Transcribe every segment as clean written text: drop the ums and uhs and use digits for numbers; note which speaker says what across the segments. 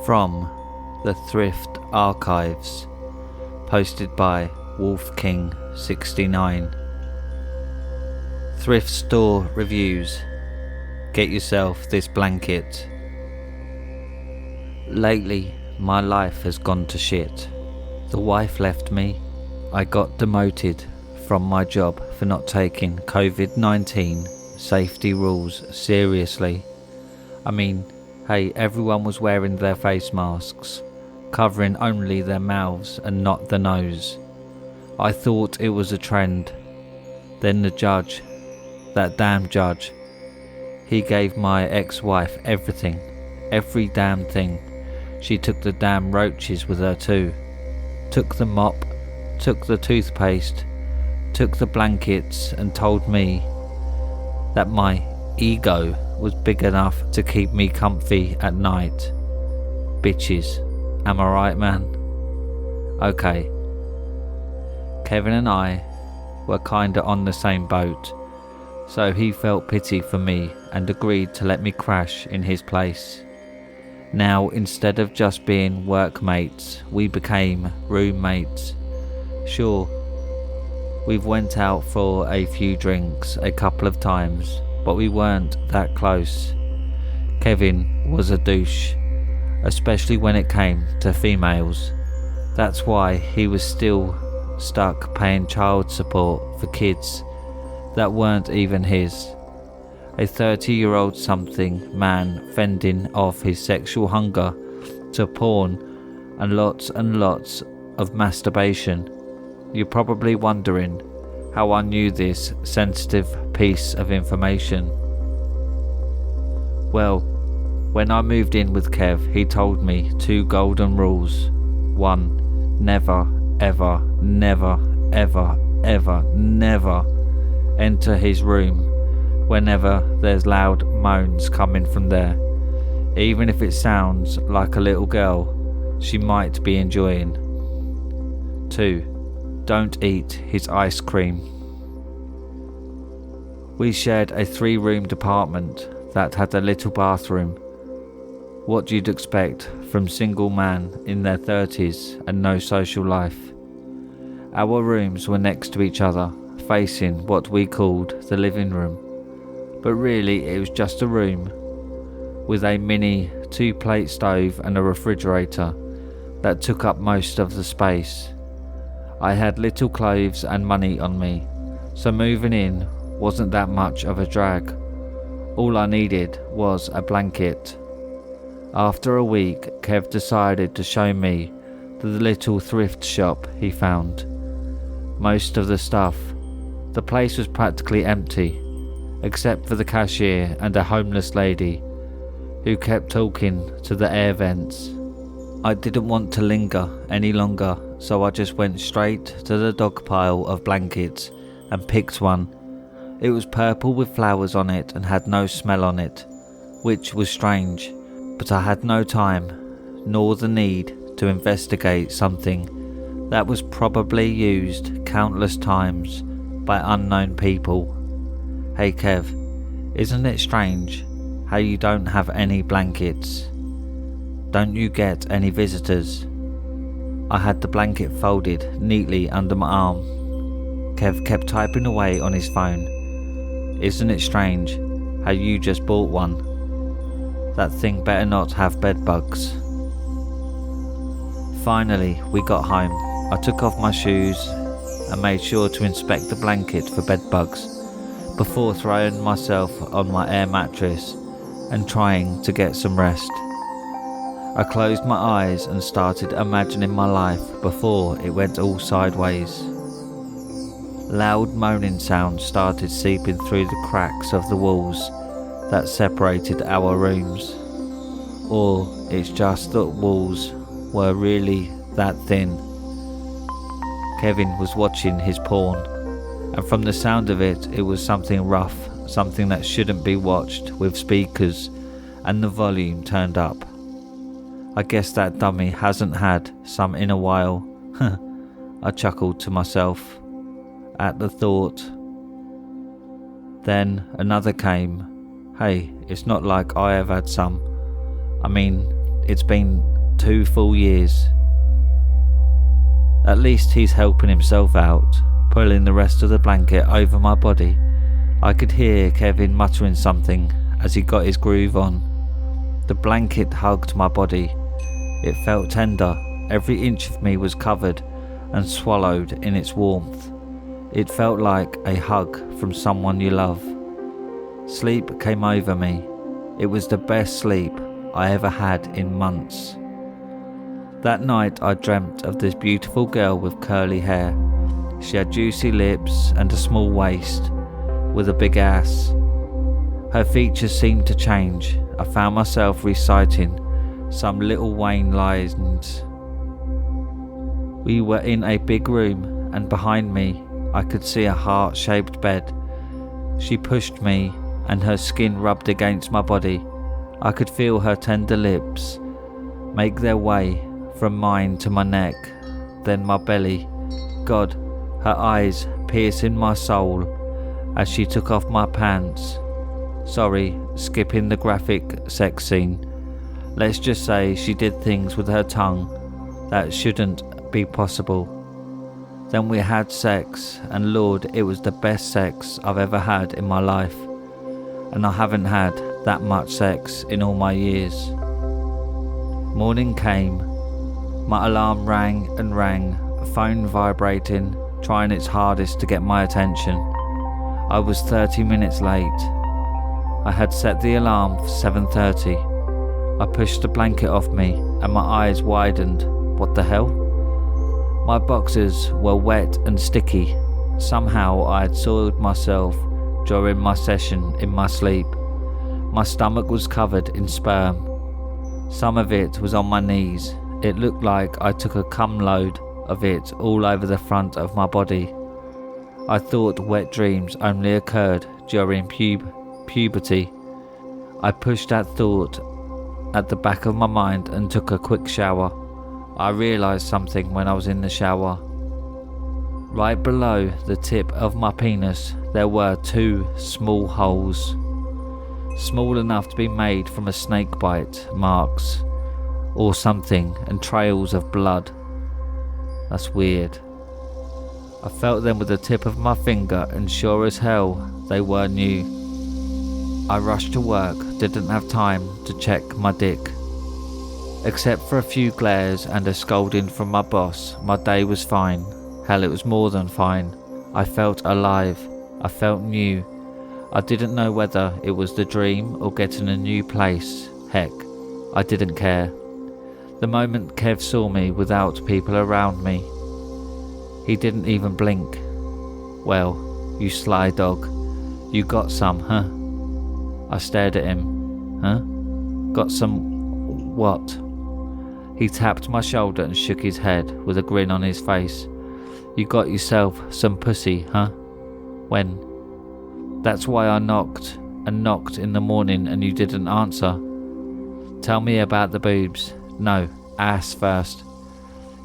Speaker 1: From the Thrift Archives, posted by Wolf King 69. Thrift store reviews. Get yourself this blanket. Lately, my life has gone to shit. The wife left me. I got demoted from my job for not taking COVID-19 safety rules seriously. I mean, hey, everyone was wearing their face masks, covering only their mouths and not the nose. I thought it was a trend. Then the judge, that damn judge, he gave my ex-wife everything, every damn thing. She took the damn roaches with her too. Took the mop, took the toothpaste, took the blankets, and told me that my ego was big enough to keep me comfy at night. Bitches, am I right, man? Okay. Kevin and I were kinda on the same boat, so he felt pity for me and agreed to let me crash in his place. Now, instead of just being workmates, we became roommates. Sure, we've went out for a few drinks a couple of times, but we weren't that close. Kevin was a douche, especially when it came to females. That's why he was still stuck paying child support for kids that weren't even his. A 30-year-old something man fending off his sexual hunger to porn and lots of masturbation. You're probably wondering how I knew this sensitive piece of information. Well, when I moved in with Kev, he told me 2 golden rules. 1. Never, ever, never, ever, ever, never enter his room whenever there's loud moans coming from there, even if it sounds like a little girl she might be enjoying. 2. Don't eat his ice cream. We shared a 3-room apartment that had a little bathroom. What you'd expect from single man in their 30s and no social life. Our rooms were next to each other, facing what we called the living room, but really it was just a room with a mini 2-plate stove and a refrigerator that took up most of the space. I had little clothes and money on me, so moving in wasn't that much of a drag. All I needed was a blanket. After a week, Kev decided to show me the little thrift shop he found. Most of the stuff. The place was practically empty, except for the cashier and a homeless lady who kept talking to the air vents. I didn't want to linger any longer, so I just went straight to the dog pile of blankets and picked one. It was purple with flowers on it and had no smell on it, which was strange, but I had no time nor the need to investigate something that was probably used countless times by unknown people. Hey Kev, isn't it strange how you don't have any blankets? Don't you get any visitors? I had the blanket folded neatly under my arm. Kev kept typing away on his phone. Isn't it strange how you just bought one? That thing better not have bed bugs. Finally, we got home. I took off my shoes and made sure to inspect the blanket for bed bugs before throwing myself on my air mattress and trying to get some rest. I closed my eyes and started imagining my life before it went all sideways. Loud moaning sounds started seeping through the cracks of the walls that separated our rooms. Or it's just that walls were really that thin. Kevin was watching his porn, and from the sound of it, it was something rough, something that shouldn't be watched, with speakers and the volume turned up. I guess that dummy hasn't had some in a while. I chuckled to myself at the thought. Then another came. Hey, it's not like I have had some. I mean, it's been 2 full years. At least he's helping himself out, pulling the rest of the blanket over my body. I could hear Kevin muttering something as he got his groove on. The blanket hugged my body. It felt tender. Every inch of me was covered and swallowed in its warmth. It felt like a hug from someone you love. Sleep came over me. It was the best sleep I ever had in months. That night I dreamt of this beautiful girl with curly hair. She had juicy lips and a small waist with a big ass. Her features seemed to change. I found myself reciting some Little Wayne lines. We were in a big room, and behind me I could see a heart-shaped bed. She pushed me and her skin rubbed against my body. I could feel her tender lips make their way from mine to my neck, then my belly. God, her eyes piercing my soul as she took off my pants. Sorry, skipping the graphic sex scene. Let's just say she did things with her tongue that shouldn't be possible. Then we had sex, and Lord, it was the best sex I've ever had in my life. And I haven't had that much sex in all my years. Morning came. My alarm rang and rang, phone vibrating, trying its hardest to get my attention. I was 30 minutes late. I had set the alarm for 7:30. I pushed the blanket off me and my eyes widened. What the hell? My boxers were wet and sticky. Somehow I had soiled myself during my session in my sleep. My stomach was covered in sperm. Some of it was on my knees. It looked like I took a cum load of it all over the front of my body. I thought wet dreams only occurred during puberty. I pushed that thought at the back of my mind and took a quick shower. I realised something when I was in the shower. Right below the tip of my penis there were 2 small holes, small enough to be made from a snake bite marks or something, and trails of blood. That's weird. I felt them with the tip of my finger, and sure as hell they were new. I rushed to work, didn't have time to check my dick. Except for a few glares and a scolding from my boss, my day was fine. Hell, it was more than fine. I felt alive. I felt new. I didn't know whether it was the dream or getting a new place. Heck, I didn't care. The moment Kev saw me without people around me, he didn't even blink. Well, you sly dog. You got some, huh? I stared at him. Huh? Got some what? He tapped my shoulder and shook his head with a grin on his face. You got yourself some pussy, huh? When? That's why I knocked and knocked in the morning and you didn't answer. Tell me about the boobs. No, ass first.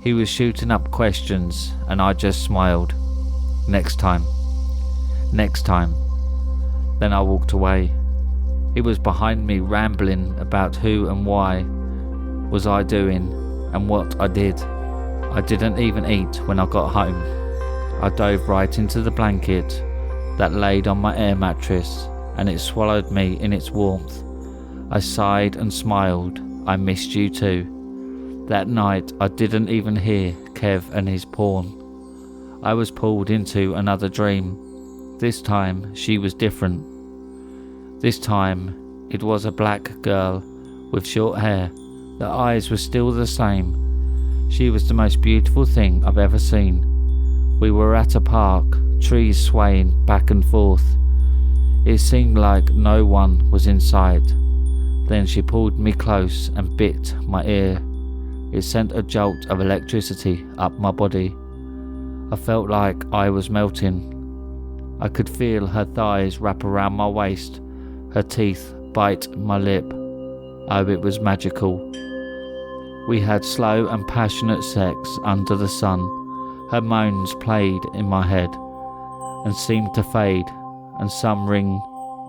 Speaker 1: He was shooting up questions and I just smiled. Next time. Next time. Then I walked away. He was behind me rambling about who and why was I doing and what I did. I didn't even eat when I got home. I dove right into the blanket that laid on my air mattress and it swallowed me in its warmth. I sighed and smiled. I missed you too. That night I didn't even hear Kev and his porn. I was pulled into another dream. This time she was different. This time it was a black girl with short hair. The eyes were still the same. She was the most beautiful thing I've ever seen. We were at a park, trees swaying back and forth. It seemed like no one was in sight. Then she pulled me close and bit my ear. It sent a jolt of electricity up my body. I felt like I was melting. I could feel her thighs wrap around my waist, her teeth bite my lip. Oh, it was magical. We had slow and passionate sex under the sun. Her moans played in my head and seemed to fade, and some ring.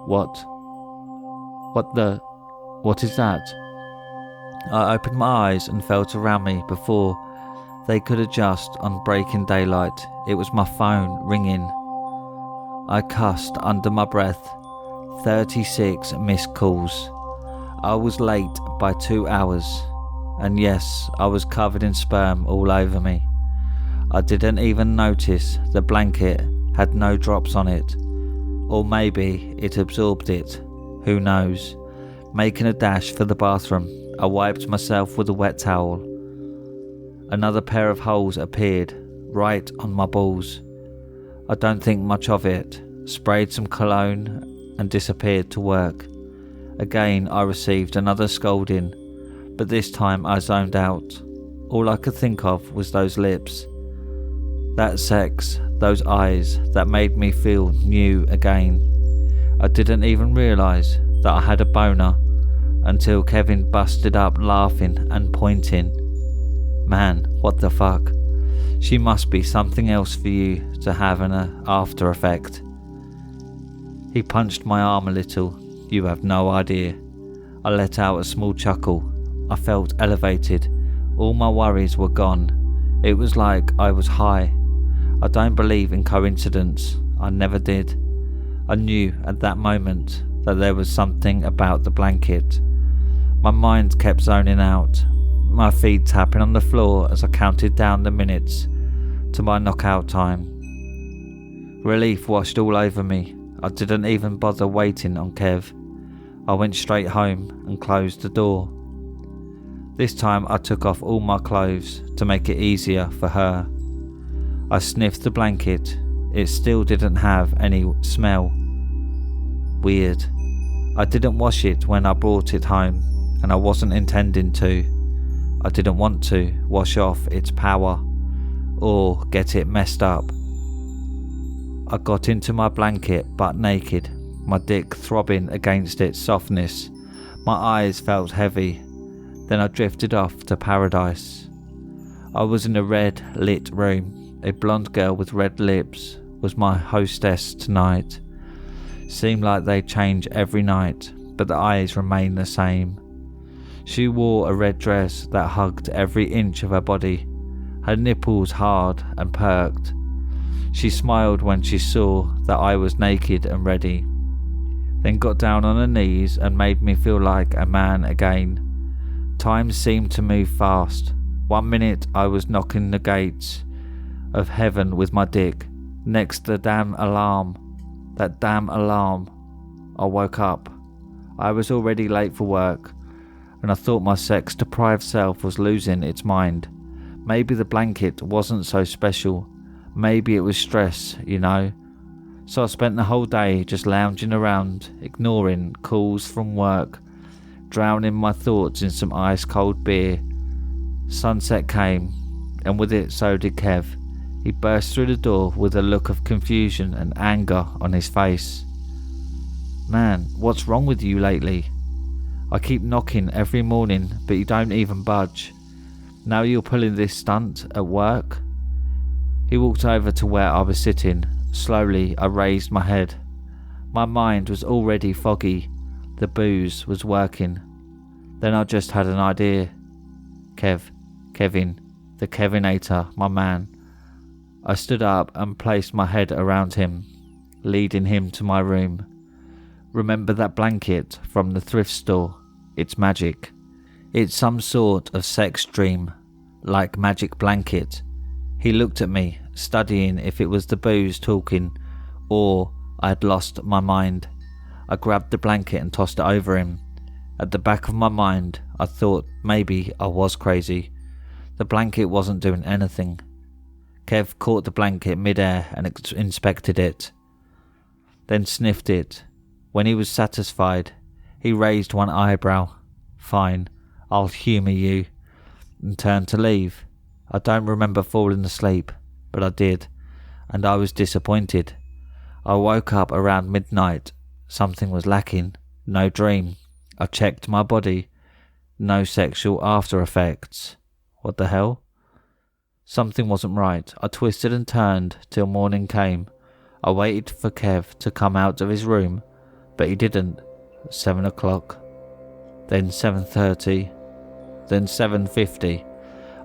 Speaker 1: What is that? I opened my eyes and felt around me before they could adjust on breaking daylight. It was my phone ringing. I cussed under my breath. 36 missed calls. I was late by 2 hours. And yes, I was covered in sperm all over me. I didn't even notice the blanket had no drops on it. Or maybe it absorbed it. Who knows? Making a dash for the bathroom, I wiped myself with a wet towel. Another pair of holes appeared, right on my balls. I don't think much of it, sprayed some cologne and disappeared to work. Again I received another scolding, but this time I zoned out. All I could think of was those lips. That sex, those eyes that made me feel new again. I didn't even realise that I had a boner until Kevin busted up laughing and pointing. Man, what the fuck? She must be something else for you to have an after effect. He punched my arm a little. You have no idea. I let out a small chuckle. I felt elevated. All my worries were gone. It was like I was high. I don't believe in coincidence. I never did. I knew at that moment that there was something about the blanket. My mind kept zoning out, my feet tapping on the floor as I counted down the minutes to my knockout time. Relief washed all over me. I didn't even bother waiting on Kev. I went straight home and closed the door. This time I took off all my clothes to make it easier for her. I sniffed the blanket. It still didn't have any smell. Weird. I didn't wash it when I brought it home, and I wasn't intending to. I didn't want to wash off its power or get it messed up. I got into my blanket butt naked, my dick throbbing against its softness. My eyes felt heavy. Then I drifted off to paradise. I was in a red lit room. A blonde girl with red lips was my hostess tonight. Seemed like they change every night, but the eyes remained the same. She wore a red dress that hugged every inch of her body, her nipples hard and perked. She smiled when she saw that I was naked and ready, then got down on her knees and made me feel like a man again. Time seemed to move fast. 1 minute I was knocking the gates of heaven with my dick. Next, that damn alarm. I woke up. I was already late for work, and I thought my sex-deprived self was losing its mind. Maybe the blanket wasn't so special. Maybe it was stress, you know. So I spent the whole day just lounging around, ignoring calls from work, drowning my thoughts in some ice-cold beer. Sunset came, and with it so did Kev. He burst through the door with a look of confusion and anger on his face. Man, what's wrong with you lately? I keep knocking every morning, but you don't even budge. Now you're pulling this stunt at work? He walked over to where I was sitting. Slowly, I raised my head. My mind was already foggy. The booze was working. Then I just had an idea. Kevin, the Kevinator, my man. I stood up and placed my head around him, leading him to my room. Remember that blanket from the thrift store? It's magic. It's some sort of sex dream, like magic blanket. He looked at me, studying if it was the booze talking, or I had lost my mind. I grabbed the blanket and tossed it over him. At the back of my mind, I thought maybe I was crazy. The blanket wasn't doing anything. Kev caught the blanket mid-air and inspected it, then sniffed it. When he was satisfied, he raised one eyebrow. Fine, I'll humour you, and turned to leave. I don't remember falling asleep, but I did, and I was disappointed. I woke up around midnight. Something was lacking. No dream. I checked my body. No sexual after effects. What the hell? Something wasn't right. I twisted and turned till morning came. I waited for Kev to come out of his room, but he didn't. 7 o'clock. Then 7:30. then 7:50.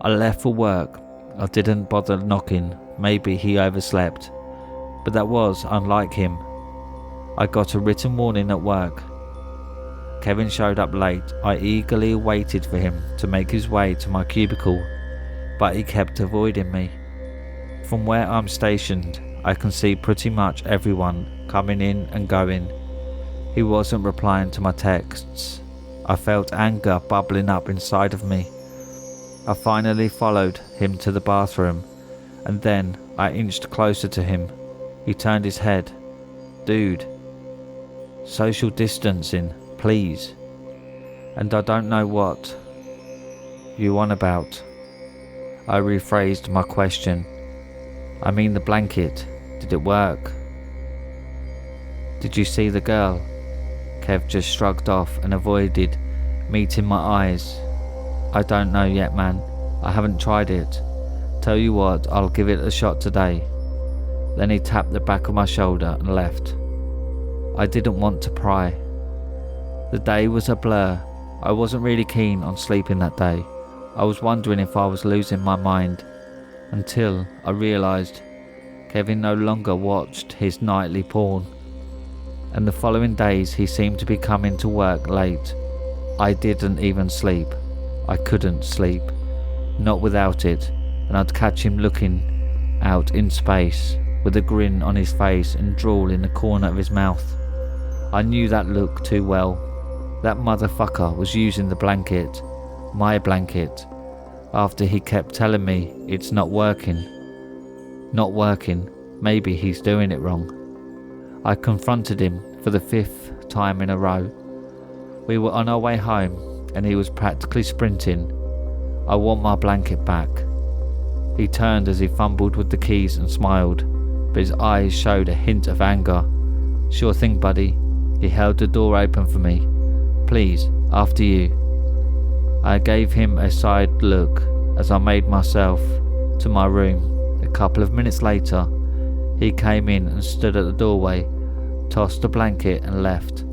Speaker 1: I left for work. I didn't bother knocking, maybe he overslept, but that was unlike him. I got a written warning at work. Kevin showed up late. I eagerly waited for him to make his way to my cubicle, but he kept avoiding me. From where I'm stationed, I can see pretty much everyone coming in and going. He wasn't replying to my texts. I felt anger bubbling up inside of me. I finally followed him to the bathroom, and then I inched closer to him. He turned his head. Dude, social distancing, please. And I don't know what you on about. I rephrased my question. I mean the blanket. Did it work? Did you see the girl? Kev just shrugged off and avoided meeting my eyes. I don't know yet, man. I haven't tried it. Tell you what, I'll give it a shot today. Then he tapped the back of my shoulder and left. I didn't want to pry. The day was a blur. I wasn't really keen on sleeping that day. I was wondering if I was losing my mind, until I realised Kevin no longer watched his nightly porn, and the following days he seemed to be coming to work late. I didn't even sleep. I couldn't sleep, not without it, and I'd catch him looking out in space with a grin on his face and drool in the corner of his mouth. I knew that look too well. That motherfucker was using the blanket, my blanket, after he kept telling me it's not working. Not working, maybe he's doing it wrong. I confronted him for the 5th time in a row. We were on our way home and he was practically sprinting. I want my blanket back. He turned as he fumbled with the keys and smiled, but his eyes showed a hint of anger. Sure thing, buddy. He held the door open for me. Please, after you. I gave him a side look as I made myself to my room. A couple of minutes later, he came in and stood at the doorway, tossed the blanket and left.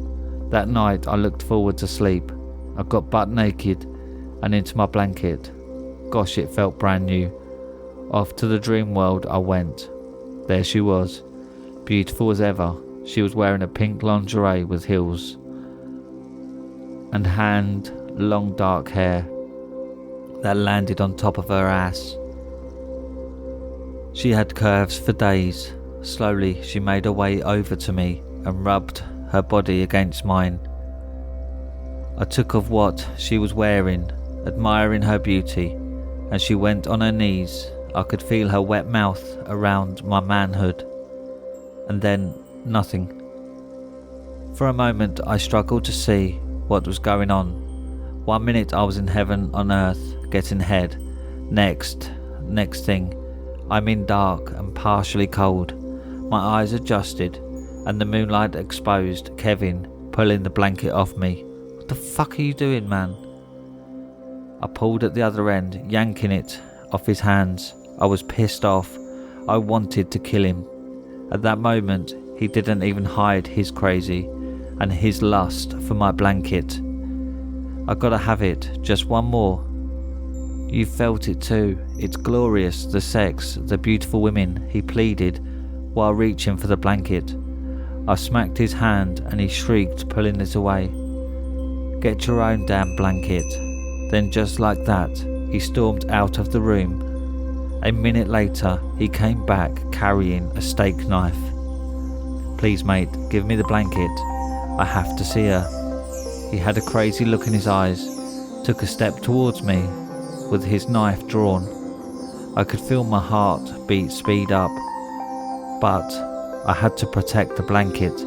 Speaker 1: That night I looked forward to sleep. I got butt naked and into my blanket. Gosh, it felt brand new. Off to the dream world I went. There she was, beautiful as ever. She was wearing a pink lingerie with heels and long dark hair that landed on top of her ass. She had curves for days. Slowly she made her way over to me and rubbed her body against mine. I took off what she was wearing, admiring her beauty, and she went on her knees. I could feel her wet mouth around my manhood, and then nothing. For a moment I struggled to see what was going on. 1 minute I was in heaven on earth, getting head. Next thing, I'm in dark and partially cold. My eyes adjusted, and the moonlight exposed Kevin pulling the blanket off me. What the fuck are you doing, man? I pulled at the other end, yanking it off his hands. I was pissed off. I wanted to kill him. At that moment, he didn't even hide his crazy and his lust for my blanket. I gotta have it, just one more. You felt it too. It's glorious, the sex, the beautiful women, he pleaded while reaching for the blanket. I smacked his hand and he shrieked, pulling it away. Get your own damn blanket. Then just like that, he stormed out of the room. A minute later, he came back carrying a steak knife. Please mate, give me the blanket. I have to see her. He had a crazy look in his eyes, took a step towards me with his knife drawn. I could feel my heart beat speed up, but I had to protect the blanket,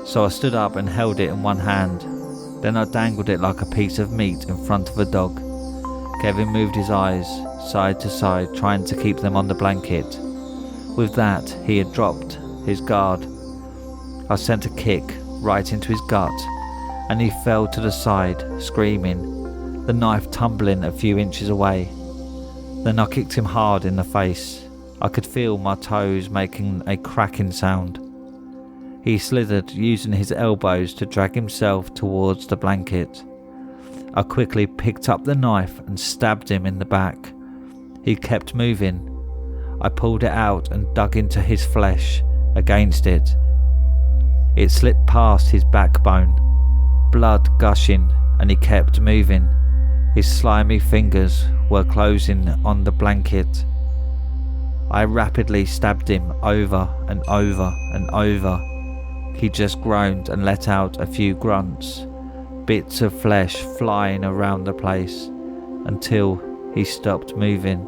Speaker 1: so I stood up and held it in one hand. Then I dangled it like a piece of meat in front of a dog. Kevin moved his eyes side to side, trying to keep them on the blanket. With that, he had dropped his guard. I sent a kick right into his gut, and he fell to the side, screaming, the knife tumbling a few inches away. Then I kicked him hard in the face. I could feel my toes making a cracking sound. He slithered, using his elbows to drag himself towards the blanket. I quickly picked up the knife and stabbed him in the back. He kept moving. I pulled it out and dug into his flesh against it. It slipped past his backbone, blood gushing, and he kept moving. His slimy fingers were closing on the blanket. I rapidly stabbed him over and over and over. He just groaned and let out a few grunts, bits of flesh flying around the place, until he stopped moving.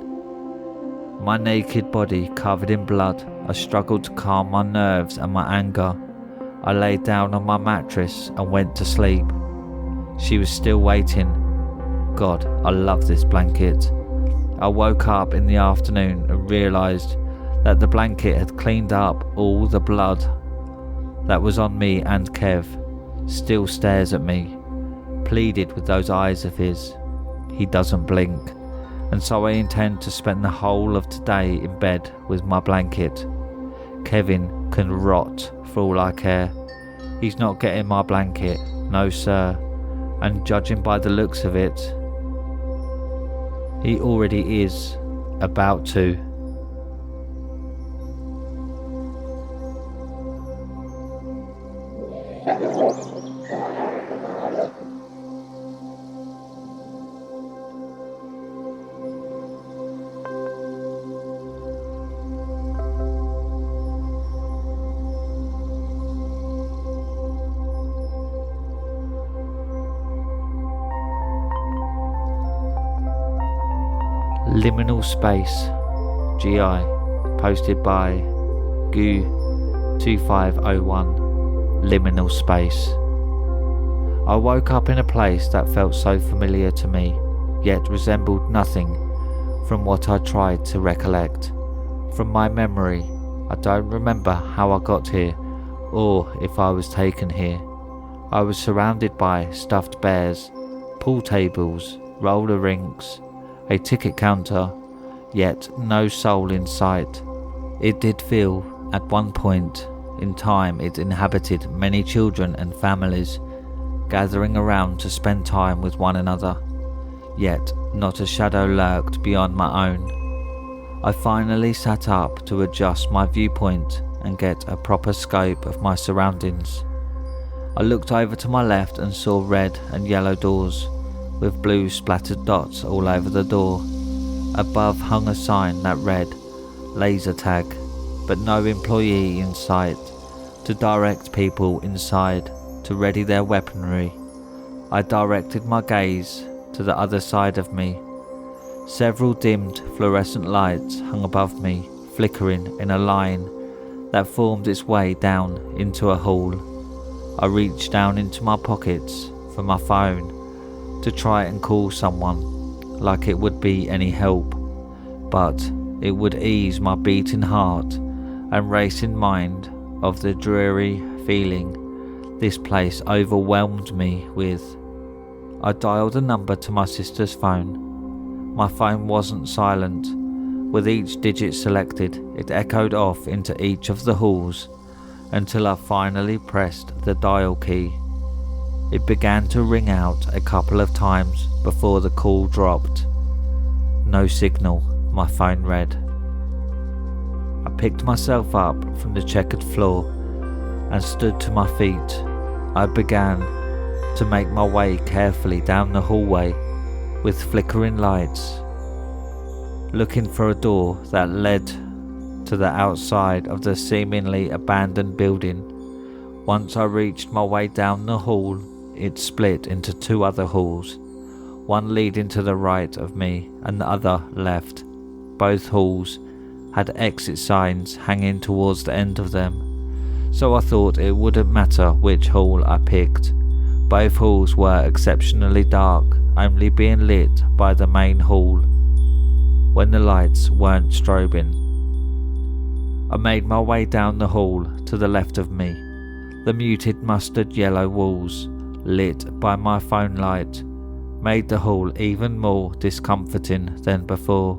Speaker 1: My naked body covered in blood, I struggled to calm my nerves and my anger. I lay down on my mattress and went to sleep. She was still waiting. God, I love this blanket. I woke up in the afternoon and realised that the blanket had cleaned up all the blood that was on me, and Kev still stares at me, pleaded with those eyes of his. He doesn't blink, and so I intend to spend the whole of today in bed with my blanket. Kevin can rot for all I care. He's not getting my blanket, no sir, and judging by the looks of it, he already is about to. Liminal Space GI, posted by Goo2501. Liminal Space. I woke up in a place that felt so familiar to me, yet resembled nothing from what I tried to recollect. From my memory, I don't remember how I got here, or if I was taken here. I was surrounded by stuffed bears, pool tables, roller rinks, a ticket counter, yet no soul in sight. It did feel, at one point in time, it inhabited many children and families, gathering around to spend time with one another, yet not a shadow lurked beyond my own. I finally sat up to adjust my viewpoint and get a proper scope of my surroundings. I looked over to my left and saw red and yellow doors, with blue splattered dots all over the door. Above hung a sign that read laser tag, but no employee in sight to direct people inside to ready their weaponry. I directed my gaze to the other side of me. Several dimmed fluorescent lights hung above me, flickering in a line that formed its way down into a hall. I reached down into my pockets for my phone to try and call someone, like it would be any help, but it would ease my beating heart and racing mind of the dreary feeling this place overwhelmed me with. I dialed a number to my sister's phone. My phone wasn't silent. With each digit selected, it echoed off into each of the halls until I finally pressed the dial key. It began to ring out a couple of times before the call dropped. No signal, my phone read. I picked myself up from the checkered floor and stood to my feet. I began to make my way carefully down the hallway with flickering lights, looking for a door that led to the outside of the seemingly abandoned building. Once I reached my way down the hall, it split into two other halls, one leading to the right of me and the other left. Both halls had exit signs hanging towards the end of them, so I thought it wouldn't matter which hall I picked. Both halls were exceptionally dark, only being lit by the main hall when the lights weren't strobing. I made my way down the hall to the left of me. The muted mustard yellow walls, lit by my phone light, made the hall even more discomforting than before,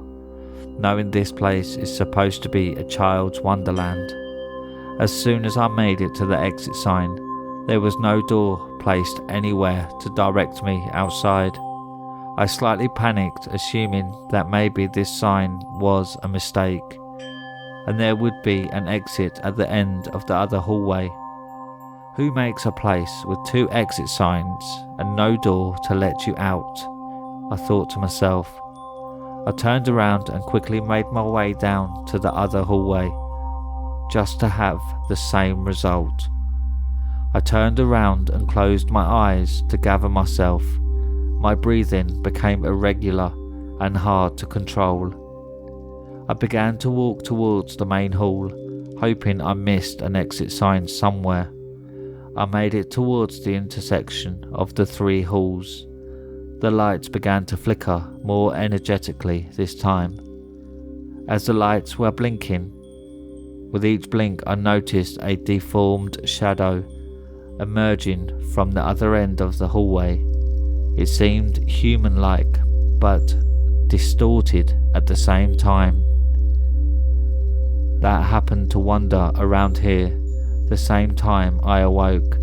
Speaker 1: knowing this place is supposed to be a child's wonderland. As soon as I made it to the exit sign, there was no door placed anywhere to direct me outside. I slightly panicked, assuming that maybe this sign was a mistake, and there would be an exit at the end of the other hallway. Who makes a place with 2 exit signs and no door to let you out? I thought to myself. I turned around and quickly made my way down to the other hallway, just to have the same result. I turned around and closed my eyes to gather myself. My breathing became irregular and hard to control. I began to walk towards the main hall, hoping I missed an exit sign somewhere. I made it towards the intersection of the 3 halls. The lights began to flicker more energetically this time. As the lights were blinking, with each blink I noticed a deformed shadow emerging from the other end of the hallway. It seemed human-like, but distorted at the same time. That happened to wander around here the same time I awoke.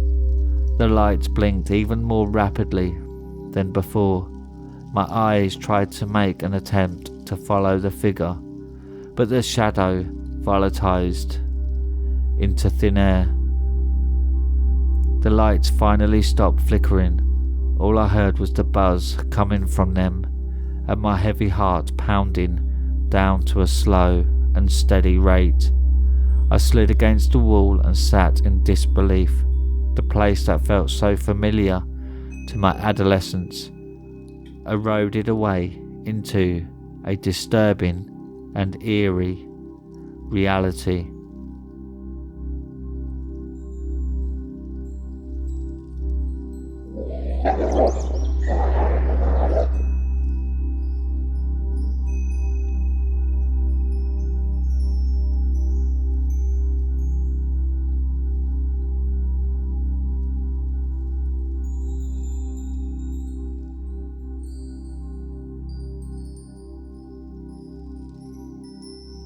Speaker 1: The lights blinked even more rapidly than before. My eyes tried to make an attempt to follow the figure, but the shadow volatilized into thin air. The lights finally stopped flickering. All I heard was the buzz coming from them, and my heavy heart pounding down to a slow and steady rate. I slid against the wall and sat in disbelief. The place that felt so familiar to my adolescence eroded away into a disturbing and eerie reality.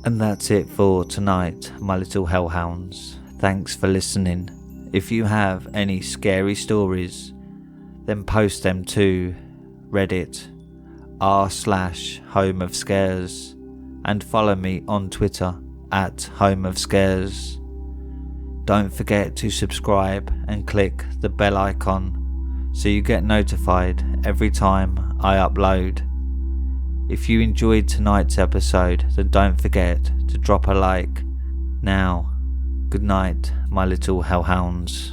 Speaker 1: And that's it for tonight, my little hellhounds. Thanks for listening. If you have any scary stories, then post them to Reddit r/homeofscares and follow me on Twitter at homeofscares. Don't forget to subscribe and click the bell icon so you get notified every time I upload. If you enjoyed tonight's episode, then don't forget to drop a like. Now, good night, my little hellhounds.